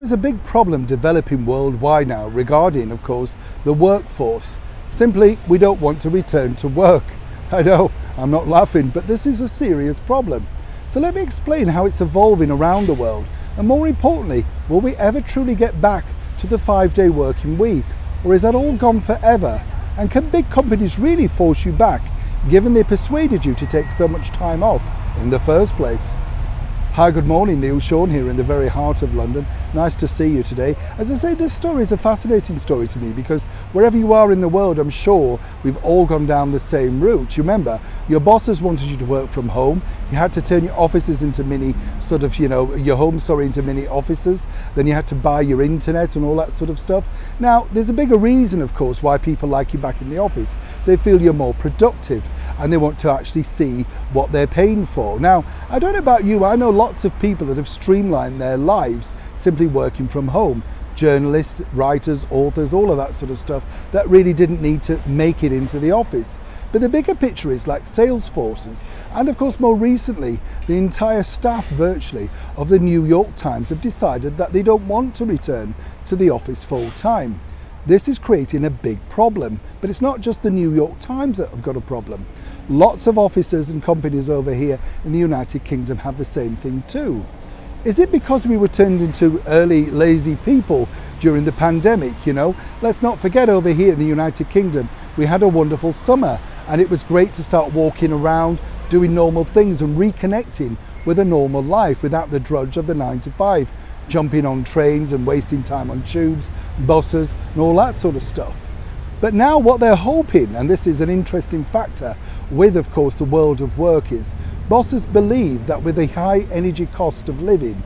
There's a big problem developing worldwide now regarding, of course, the workforce. Simply, we don't want to return to work. I know, I'm not laughing, but this is a serious problem. So let me explain how it's evolving around the world. And more importantly, will we ever truly get back to the 5-day working week? Or is that all gone forever? And can big companies really force you back, given they persuaded you to take so much time off in the first place? Hi, good morning, Neil Sean here in the very heart of London. Nice to see you today. As I say, this story is a fascinating story to me because wherever you are in the world, I'm sure we've all gone down the same route. You remember, your bosses wanted you to work from home. You had to turn your offices into mini, your homes, into mini offices. Then you had to buy your internet and all that sort of stuff. Now, there's a bigger reason, of course, why people like you back in the office. They feel you're more productive and they want to actually see what they're paying for. Now, I don't know about you, I know lots of people that have streamlined their lives simply working from home. Journalists, writers, authors, all of that sort of stuff that really didn't need to make it into the office. But the bigger picture is like sales forces, and of course more recently the entire staff virtually of the New York Times have decided that they don't want to return to the office full time. This is creating a big problem, but it's not just the New York Times that have got a problem. Lots of offices and companies over here in the United Kingdom have the same thing too. Is it because we were turned into early lazy people during the pandemic? Let's not forget, over here in the United Kingdom we had a wonderful summer and it was great to start walking around, doing normal things and reconnecting with a normal life without the drudge of the 9 to 5, jumping on trains and wasting time on tubes, buses and all that sort of stuff. But now what they're hoping, and this is an interesting factor with, of course, the world of work, is bosses believe that with the high energy cost of living,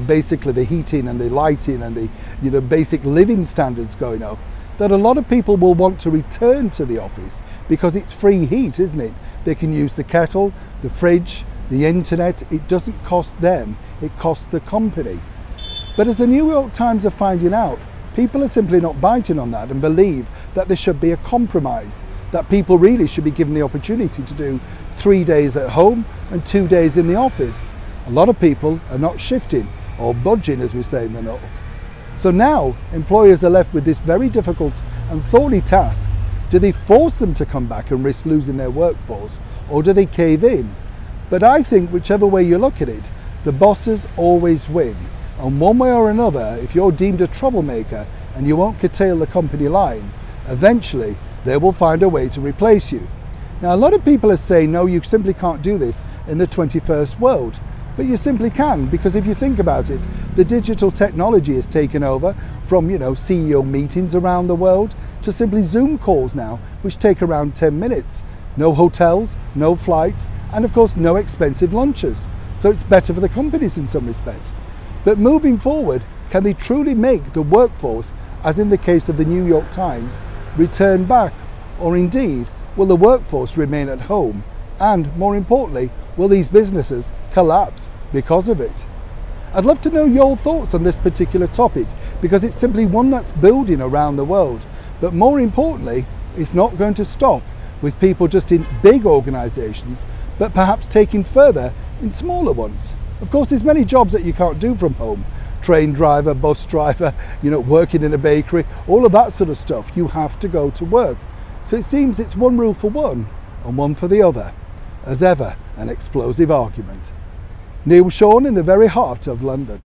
basically the heating and the lighting and the basic living standards going up, that a lot of people will want to return to the office because it's free heat, isn't it? They can use the kettle, the fridge, the internet. It doesn't cost them, it costs the company. But as the New York Times are finding out, people are simply not biting on that and believe that there should be a compromise, that people really should be given the opportunity to do 3 days at home and 2 days in the office. A lot of people are not shifting or budging, as we say in the North. So now employers are left with this very difficult and thorny task. Do they force them to come back and risk losing their workforce, or do they cave in? But I think whichever way you look at it, the bosses always win. And one way or another, if you're deemed a troublemaker and you won't curtail the company line, eventually they will find a way to replace you. Now, a lot of people are saying, no, you simply can't do this in the 21st world. But you simply can, because if you think about it, the digital technology has taken over from, CEO meetings around the world to simply Zoom calls now, which take around 10 minutes. No hotels, no flights, and of course no expensive lunches. So it's better for the companies in some respects. But moving forward, can they truly make the workforce, as in the case of the New York Times, return back? Or indeed, will the workforce remain at home? And more importantly, will these businesses collapse because of it? I'd love to know your thoughts on this particular topic, because it's simply one that's building around the world. But more importantly, it's not going to stop with people just in big organizations, but perhaps taking further in smaller ones. Of course, there's many jobs that you can't do from home. Train driver, bus driver, working in a bakery, all of that sort of stuff. You have to go to work. So it seems it's one rule for one and one for the other. As ever, an explosive argument. Neil Sean in the very heart of London.